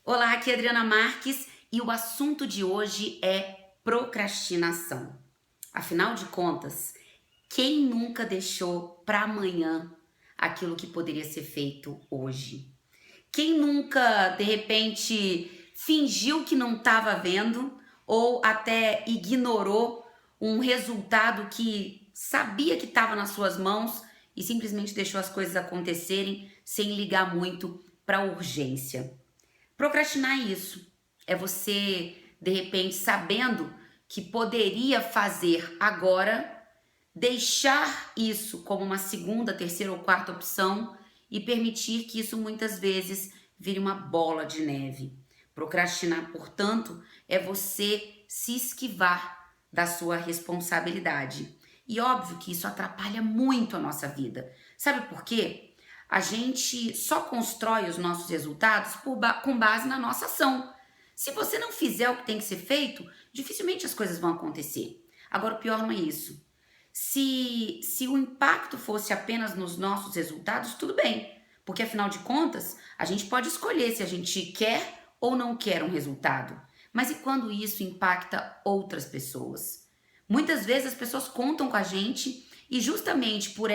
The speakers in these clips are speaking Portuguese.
Olá, aqui é Adriana Marques e o assunto de hoje é procrastinação. Afinal de contas, quem nunca deixou para amanhã aquilo que poderia ser feito hoje? Quem nunca, de repente, fingiu que não estava vendo ou até ignorou um resultado que sabia que estava nas suas mãos e simplesmente deixou as coisas acontecerem sem ligar muito para a urgência? Procrastinar é isso. É você, de repente, sabendo que poderia fazer agora, deixar isso como uma segunda, terceira ou quarta opção e permitir que isso muitas vezes vire uma bola de neve. Procrastinar, portanto, é você se esquivar da sua responsabilidade. E óbvio que isso atrapalha muito a nossa vida. Sabe por quê? A gente só constrói os nossos resultados com base na nossa ação. Se você não fizer o que tem que ser feito, dificilmente as coisas vão acontecer. Agora, o pior não é isso. Se o impacto fosse apenas nos nossos resultados, tudo bem. Porque afinal de contas, a gente pode escolher se a gente quer ou não quer um resultado. Mas e quando isso impacta outras pessoas? Muitas vezes as pessoas contam com a gente e justamente por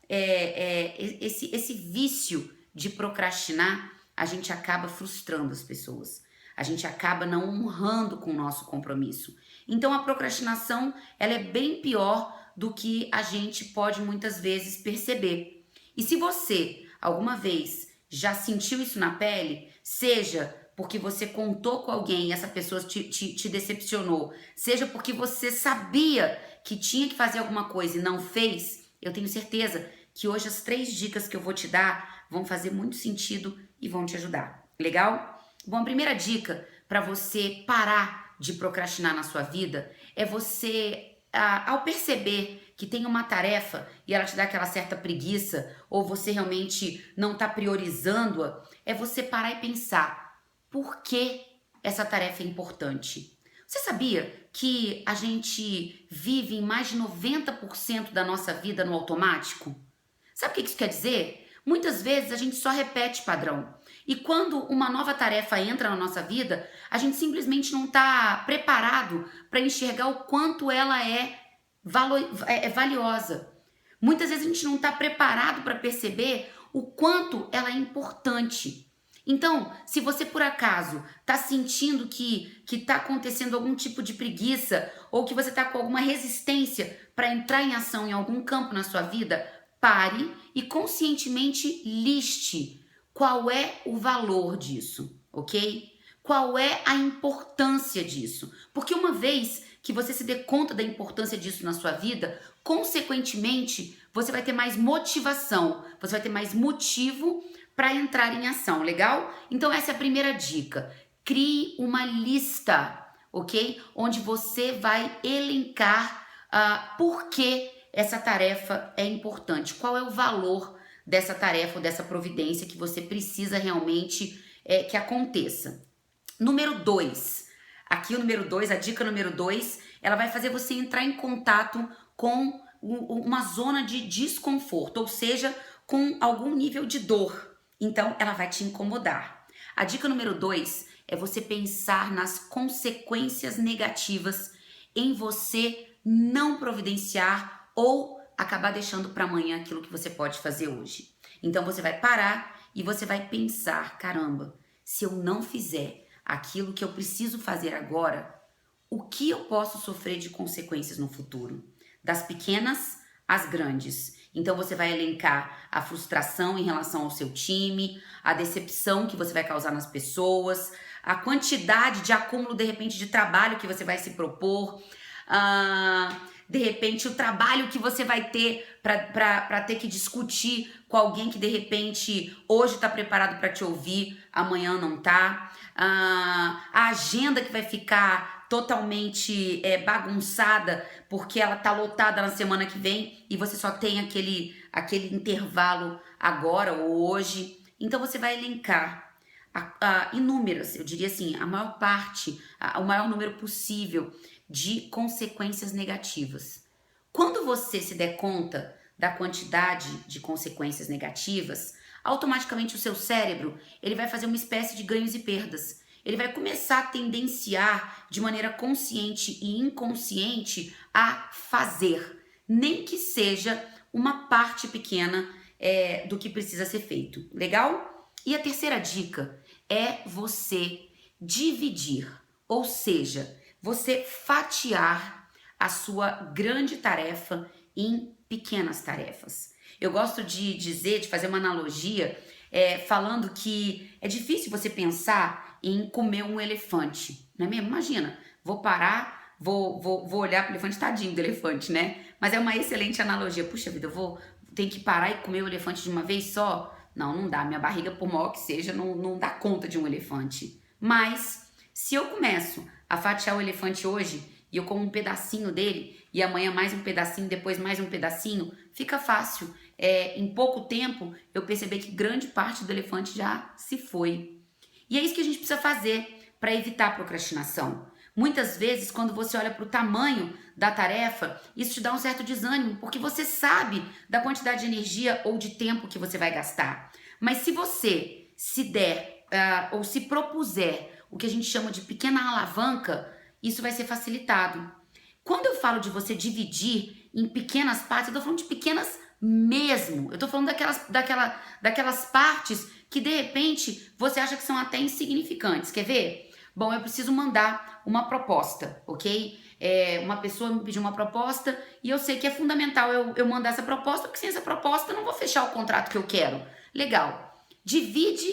esse vício de procrastinar, a gente acaba frustrando as pessoas. A gente acaba não honrando com o nosso compromisso. Então a procrastinação, ela é bem pior do que a gente pode muitas vezes perceber. E se você alguma vez já sentiu isso na pele, seja porque você contou com alguém e essa pessoa te decepcionou, seja porque você sabia que tinha que fazer alguma coisa e não fez, eu tenho certeza que hoje as 3 dicas que eu vou te dar vão fazer muito sentido e vão te ajudar. Legal? Bom, a primeira dica para você parar de procrastinar na sua vida é você, ao perceber que tem uma tarefa e ela te dá aquela certa preguiça, ou você realmente não está priorizando-a, é você parar e pensar: por que essa tarefa é importante? Você sabia que a gente vive em mais de 90% da nossa vida no automático? Sabe o que isso quer dizer? Muitas vezes a gente só repete padrão. E quando uma nova tarefa entra na nossa vida, a gente simplesmente não está preparado para enxergar o quanto ela é valiosa. Muitas vezes a gente não está preparado para perceber o quanto ela é importante. Então, se você por acaso está sentindo que está acontecendo algum tipo de preguiça ou que você está com alguma resistência para entrar em ação em algum campo na sua vida, pare e conscientemente liste qual é o valor disso, ok? Qual é a importância disso? Porque uma vez que você se dê conta da importância disso na sua vida, consequentemente, você vai ter mais motivação, você vai ter mais motivo para entrar em ação, legal? Então essa é a primeira dica. Crie uma lista, ok? Onde você vai elencar por que essa tarefa é importante, qual é o valor dessa tarefa ou dessa providência que você precisa realmente que aconteça. Número 2. Aqui o número 2, a dica número 2, ela vai fazer você entrar em contato com uma zona de desconforto, ou seja, com algum nível de dor. Então, ela vai te incomodar. A dica número 2 é você pensar nas consequências negativas em você não providenciar ou acabar deixando para amanhã aquilo que você pode fazer hoje. Então, você vai parar e você vai pensar: caramba, se eu não fizer aquilo que eu preciso fazer agora, o que eu posso sofrer de consequências no futuro? Das pequenas às grandes. Então você vai elencar a frustração em relação ao seu time, a decepção que você vai causar nas pessoas, a quantidade de acúmulo de repente de trabalho que você vai se propor, de repente o trabalho que você vai ter para ter que discutir com alguém que de repente hoje está preparado para te ouvir, amanhã não tá, a agenda que vai ficar totalmente bagunçada porque ela tá lotada na semana que vem e você só tem aquele intervalo agora ou hoje. Então você vai elencar inúmeras, eu diria assim, a maior parte, o maior número possível de consequências negativas. Quando você se der conta da quantidade de consequências negativas, automaticamente o seu cérebro, ele vai fazer uma espécie de ganhos e perdas. Ele vai começar a tendenciar de maneira consciente e inconsciente a fazer, nem que seja uma parte pequena do que precisa ser feito. Legal? E a terceira dica é você dividir, ou seja, você fatiar a sua grande tarefa em pequenas tarefas. Eu gosto de dizer, de fazer uma analogia, falando que é difícil você pensar em comer um elefante, não é mesmo? Imagina, vou parar, vou olhar para o elefante, tadinho do elefante, né? Mas é uma excelente analogia. Puxa vida, tenho que parar e comer o elefante de uma vez só? Não dá. Minha barriga, por maior que seja, não dá conta de um elefante. Mas, se eu começo a fatiar o elefante hoje e eu como um pedacinho dele e amanhã mais um pedacinho, depois mais um pedacinho, fica fácil. Em pouco tempo, eu percebi que grande parte do elefante já se foi. E é isso que a gente precisa fazer para evitar a procrastinação. Muitas vezes, quando você olha para o tamanho da tarefa, isso te dá um certo desânimo, porque você sabe da quantidade de energia ou de tempo que você vai gastar. Mas se você se der ou se propuser o que a gente chama de pequena alavanca, isso vai ser facilitado. Quando eu falo de você dividir em pequenas partes, eu tô falando de pequenas mesmo. Eu tô falando daquelas partes que de repente você acha que são até insignificantes. Quer ver? Bom, eu preciso mandar uma proposta, ok? Uma pessoa me pediu uma proposta e eu sei que é fundamental eu mandar essa proposta, porque sem essa proposta eu não vou fechar o contrato que eu quero. Legal. Divide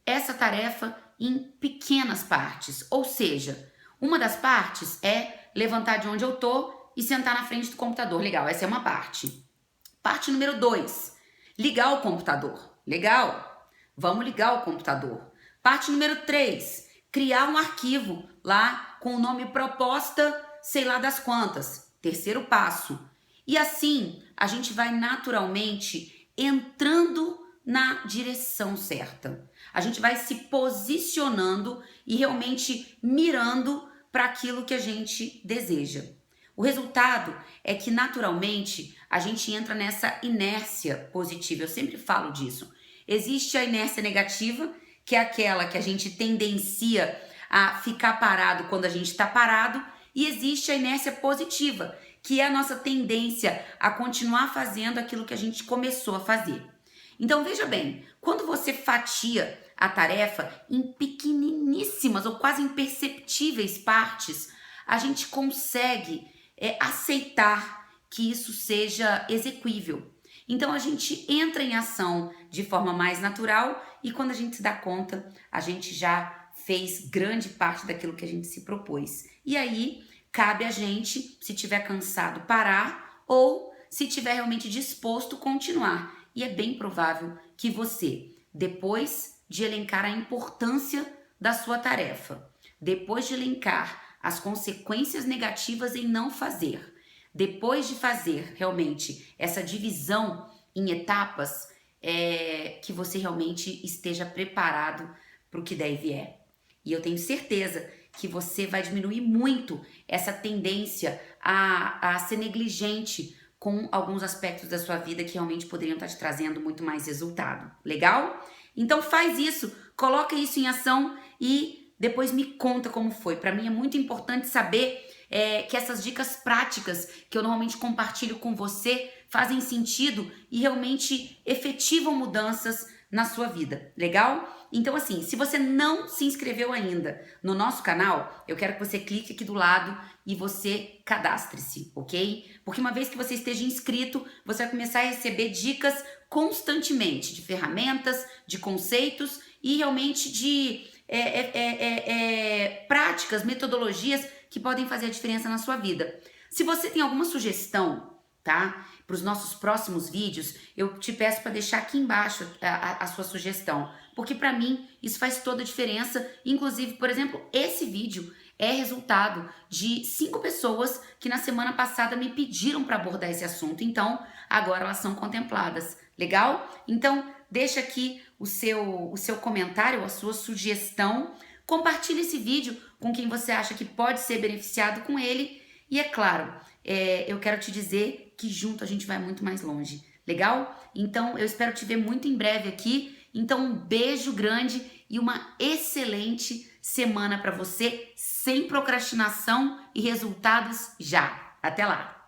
essa tarefa em pequenas partes, ou seja, uma das partes é levantar de onde eu tô e sentar na frente do computador. Legal, essa é uma parte. Parte número 2, ligar o computador. Legal, vamos ligar o computador. Parte número 3, criar um arquivo lá com o nome proposta, sei lá das quantas. Terceiro passo. E assim, a gente vai naturalmente entrando na direção certa. A gente vai se posicionando e realmente mirando para aquilo que a gente deseja. O resultado é que naturalmente a gente entra nessa inércia positiva. Eu sempre falo disso. Existe a inércia negativa, que é aquela que a gente tendencia a ficar parado quando a gente está parado, e existe a inércia positiva, que é a nossa tendência a continuar fazendo aquilo que a gente começou a fazer. Então veja bem, quando você fatia a tarefa em pequeniníssimas ou quase imperceptíveis partes, a gente consegue aceitar que isso seja exequível. Então a gente entra em ação de forma mais natural e quando a gente se dá conta, a gente já fez grande parte daquilo que a gente se propôs. E aí cabe a gente, se tiver cansado, parar ou se tiver realmente disposto, continuar. E é bem provável que você, depois de elencar a importância da sua tarefa, depois de elencar as consequências negativas em não fazer, depois de fazer realmente essa divisão em etapas, que você realmente esteja preparado para o que der e vier. E eu tenho certeza que você vai diminuir muito essa tendência a ser negligente com alguns aspectos da sua vida que realmente poderiam estar te trazendo muito mais resultado. Legal? Então faz isso, coloca isso em ação e depois me conta como foi. Para mim é muito importante saber que essas dicas práticas que eu normalmente compartilho com você fazem sentido e realmente efetivam mudanças na sua vida. Legal? Então assim, se você não se inscreveu ainda no nosso canal, eu quero que você clique aqui do lado e você cadastre-se, ok? Porque uma vez que você esteja inscrito, você vai começar a receber dicas constantemente de ferramentas, de conceitos e realmente de práticas, metodologias que podem fazer a diferença na sua vida. Se você tem alguma sugestão, tá? Para os nossos próximos vídeos, eu te peço para deixar aqui embaixo a sua sugestão, porque para mim isso faz toda a diferença. Inclusive, por exemplo, esse vídeo é resultado de 5 pessoas que na semana passada me pediram para abordar esse assunto, então agora elas são contempladas. Legal? Então deixa aqui o seu comentário, a sua sugestão, compartilhe esse vídeo com quem você acha que pode ser beneficiado com ele e é claro, eu quero te dizer que junto a gente vai muito mais longe. Legal? Então eu espero te ver muito em breve aqui Então, um beijo grande e uma excelente semana para você, sem procrastinação e resultados já. Até lá!